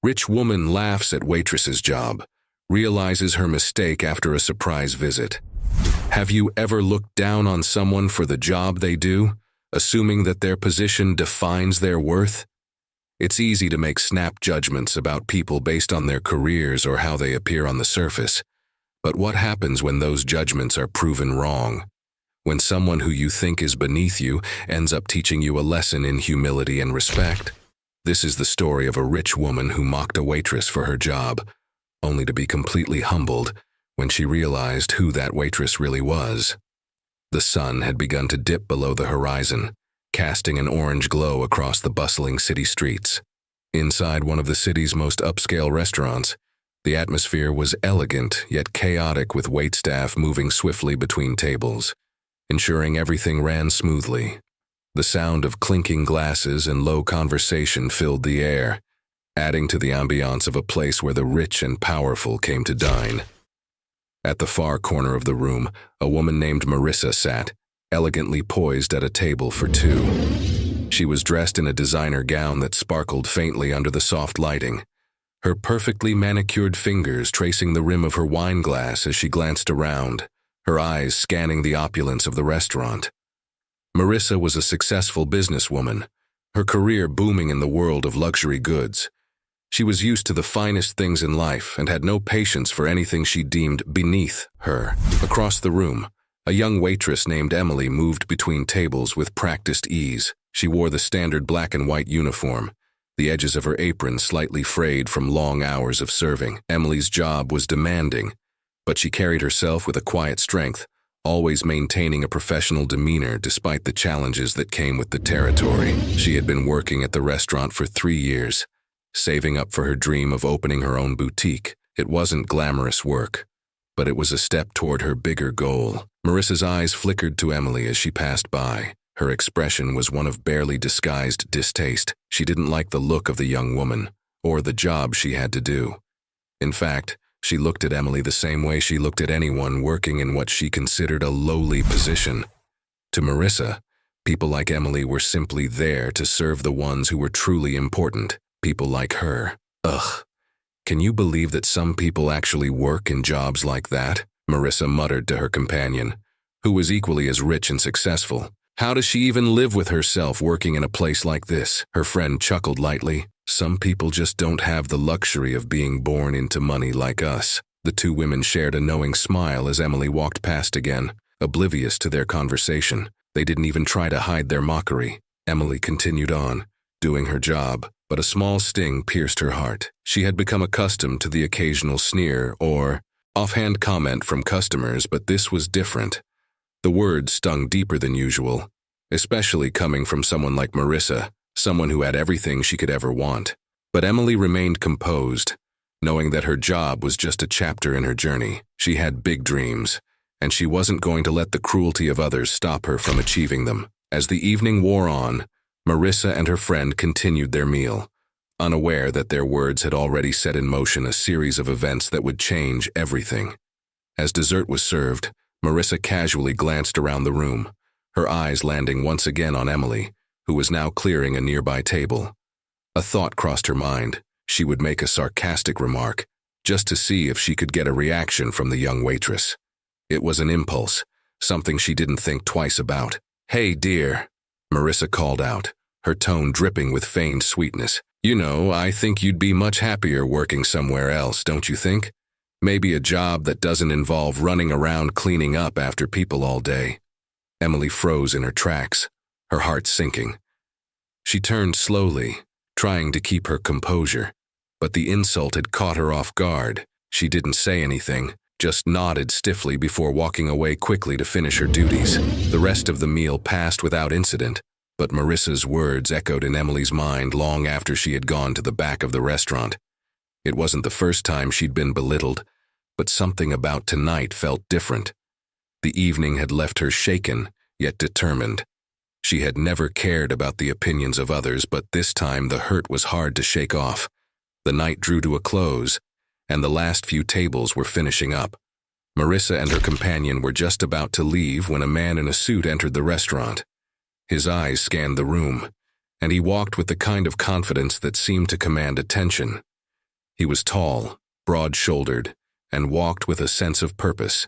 Rich woman laughs at waitress's job, realizes her mistake after a surprise visit. Have you ever looked down on someone for the job they do, assuming that their position defines their worth? It's easy to make snap judgments about people based on their careers or how they appear on the surface. But what happens when those judgments are proven wrong? When someone who you think is beneath you ends up teaching you a lesson in humility and respect? This is the story of a rich woman who mocked a waitress for her job, only to be completely humbled when she realized who that waitress really was. The sun had begun to dip below the horizon, casting an orange glow across the bustling city streets. Inside one of the city's most upscale restaurants, the atmosphere was elegant yet chaotic, with waitstaff moving swiftly between tables, ensuring everything ran smoothly. The sound of clinking glasses and low conversation filled the air, adding to the ambiance of a place where the rich and powerful came to dine. At the far corner of the room, a woman named Marissa sat, elegantly poised at a table for two. She was dressed in a designer gown that sparkled faintly under the soft lighting, her perfectly manicured fingers tracing the rim of her wine glass as she glanced around, her eyes scanning the opulence of the restaurant. Marissa was a successful businesswoman, her career booming in the world of luxury goods. She was used to the finest things in life and had no patience for anything she deemed beneath her. Across the room, a young waitress named Emily moved between tables with practiced ease. She wore the standard black and white uniform, the edges of her apron slightly frayed from long hours of serving. Emily's job was demanding, but she carried herself with a quiet strength, always maintaining a professional demeanor despite the challenges that came with the territory. She had been working at the restaurant for 3 years, saving up for her dream of opening her own boutique. It wasn't glamorous work, but it was a step toward her bigger goal. Marissa's eyes flickered to Emily as she passed by. Her expression was one of barely disguised distaste. She didn't like the look of the young woman, or the job she had to do. In fact, she looked at Emily the same way she looked at anyone working in what she considered a lowly position. To Marissa, people like Emily were simply there to serve the ones who were truly important, people like her. Ugh, can you believe that some people actually work in jobs like that? Marissa muttered to her companion, who was equally as rich and successful. How does she even live with herself working in a place like this? Her friend chuckled lightly. Some people just don't have the luxury of being born into money like us. The two women shared a knowing smile as Emily walked past again, oblivious to their conversation. They didn't even try to hide their mockery. Emily continued on, doing her job, but a small sting pierced her heart. She had become accustomed to the occasional sneer or offhand comment from customers, but this was different. The words stung deeper than usual, especially coming from someone like Marissa, someone who had everything she could ever want. But Emily remained composed, knowing that her job was just a chapter in her journey. She had big dreams, and she wasn't going to let the cruelty of others stop her from achieving them. As the evening wore on, Marissa and her friend continued their meal, unaware that their words had already set in motion a series of events that would change everything. As dessert was served, Marissa casually glanced around the room, her eyes landing once again on Emily, who was now clearing a nearby table. A thought crossed her mind. She would make a sarcastic remark, just to see if she could get a reaction from the young waitress. It was an impulse, something she didn't think twice about. "Hey, dear," Marissa called out, her tone dripping with feigned sweetness. "You know, I think you'd be much happier working somewhere else, don't you think? Maybe a job that doesn't involve running around cleaning up after people all day." Emily froze in her tracks, her heart sinking. She turned slowly, trying to keep her composure, but the insult had caught her off guard. She didn't say anything, just nodded stiffly before walking away quickly to finish her duties. The rest of the meal passed without incident, but Marissa's words echoed in Emily's mind long after she had gone to the back of the restaurant. It wasn't the first time she'd been belittled, but something about tonight felt different. The evening had left her shaken, yet determined. She had never cared about the opinions of others, but this time the hurt was hard to shake off. The night drew to a close, and the last few tables were finishing up. Marissa and her companion were just about to leave when a man in a suit entered the restaurant. His eyes scanned the room, and he walked with the kind of confidence that seemed to command attention. He was tall, broad-shouldered, and walked with a sense of purpose.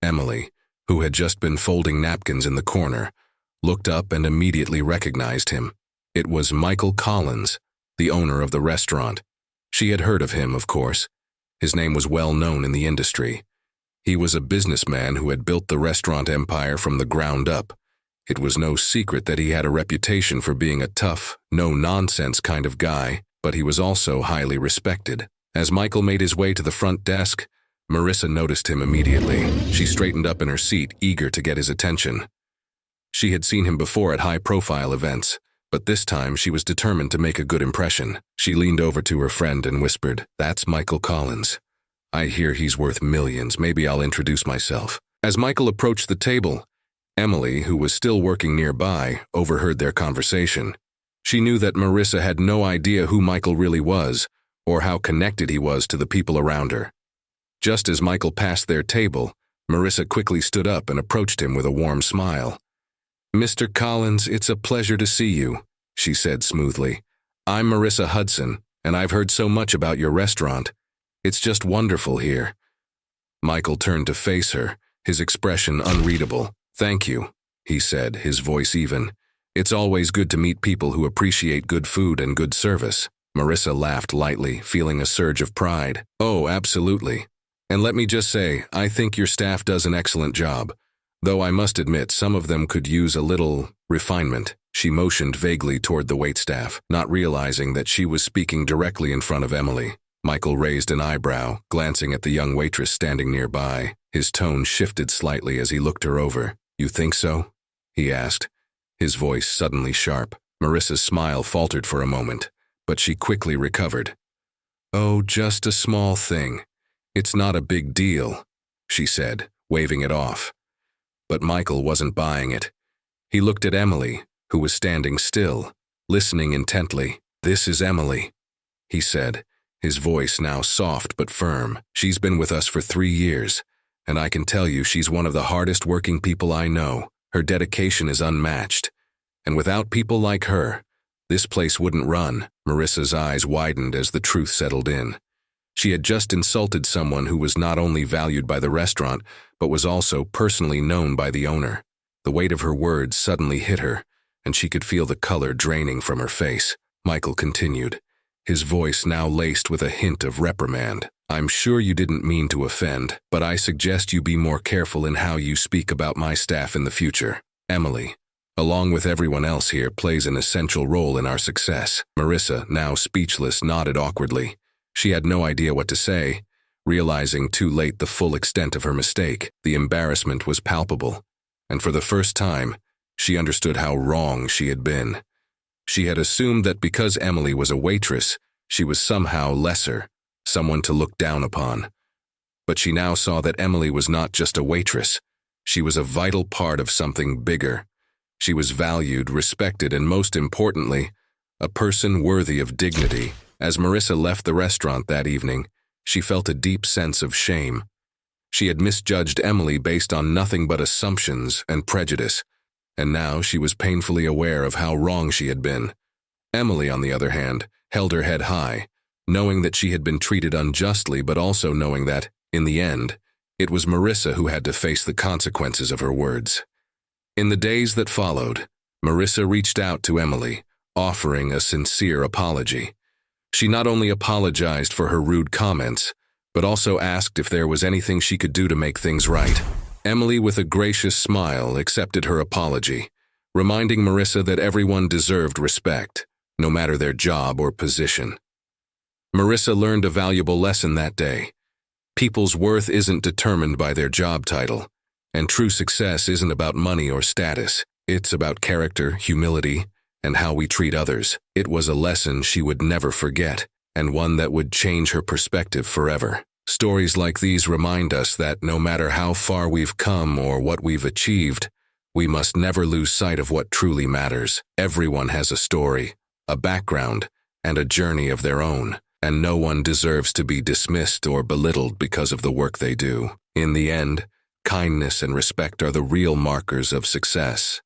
Emily, who had just been folding napkins in the corner, looked up and immediately recognized him. It was Michael Collins, the owner of the restaurant. She had heard of him, of course. His name was well known in the industry. He was a businessman who had built the restaurant empire from the ground up. It was no secret that he had a reputation for being a tough, no-nonsense kind of guy, but he was also highly respected. As Michael made his way to the front desk, Marissa noticed him immediately. She straightened up in her seat, eager to get his attention. She had seen him before at high-profile events, but this time she was determined to make a good impression. She leaned over to her friend and whispered, "That's Michael Collins. I hear he's worth millions. Maybe I'll introduce myself." As Michael approached the table, Emily, who was still working nearby, overheard their conversation. She knew that Marissa had no idea who Michael really was, or how connected he was to the people around her. Just as Michael passed their table, Marissa quickly stood up and approached him with a warm smile. "Mr. Collins, it's a pleasure to see you," she said smoothly. "I'm Marissa Hudson, and I've heard so much about your restaurant. It's just wonderful here." Michael turned to face her, his expression unreadable. "Thank you," he said, his voice even. "It's always good to meet people who appreciate good food and good service." Marissa laughed lightly, feeling a surge of pride. "Oh, absolutely. And let me just say, I think your staff does an excellent job. Though I must admit, some of them could use a little refinement." She motioned vaguely toward the waitstaff, not realizing that she was speaking directly in front of Emily. Michael raised an eyebrow, glancing at the young waitress standing nearby. His tone shifted slightly as he looked her over. "You think so?" he asked, his voice suddenly sharp. Marissa's smile faltered for a moment, but she quickly recovered. "Oh, just a small thing. It's not a big deal," she said, waving it off. But Michael wasn't buying it. He looked at Emily, who was standing still, listening intently. "This is Emily," he said, his voice now soft but firm. "She's been with us for 3 years, and I can tell you she's one of the hardest working people I know. Her dedication is unmatched, and without people like her, this place wouldn't run." Marissa's eyes widened as the truth settled in. She had just insulted someone who was not only valued by the restaurant, but was also personally known by the owner. The weight of her words suddenly hit her, and she could feel the color draining from her face. Michael continued, his voice now laced with a hint of reprimand. "I'm sure you didn't mean to offend, but I suggest you be more careful in how you speak about my staff in the future. Emily, along with everyone else here, plays an essential role in our success." Marissa, now speechless, nodded awkwardly. She had no idea what to say, realizing too late the full extent of her mistake. The embarrassment was palpable, and for the first time, she understood how wrong she had been. She had assumed that because Emily was a waitress, she was somehow lesser, someone to look down upon. But she now saw that Emily was not just a waitress. She was a vital part of something bigger. She was valued, respected, and most importantly, a person worthy of dignity. As Marissa left the restaurant that evening, she felt a deep sense of shame. She had misjudged Emily based on nothing but assumptions and prejudice, and now she was painfully aware of how wrong she had been. Emily, on the other hand, held her head high, knowing that she had been treated unjustly, but also knowing that, in the end, it was Marissa who had to face the consequences of her words. In the days that followed, Marissa reached out to Emily, offering a sincere apology. She not only apologized for her rude comments, but also asked if there was anything she could do to make things right. Emily, with a gracious smile, accepted her apology, reminding Marissa that everyone deserved respect, no matter their job or position. Marissa learned a valuable lesson that day. People's worth isn't determined by their job title, and true success isn't about money or status. It's about character, humility, and how we treat others. It was a lesson she would never forget, and one that would change her perspective forever. Stories like these remind us that no matter how far we've come or what we've achieved, we must never lose sight of what truly matters. Everyone has a story, a background, and a journey of their own, and no one deserves to be dismissed or belittled because of the work they do. In the end, kindness and respect are the real markers of success.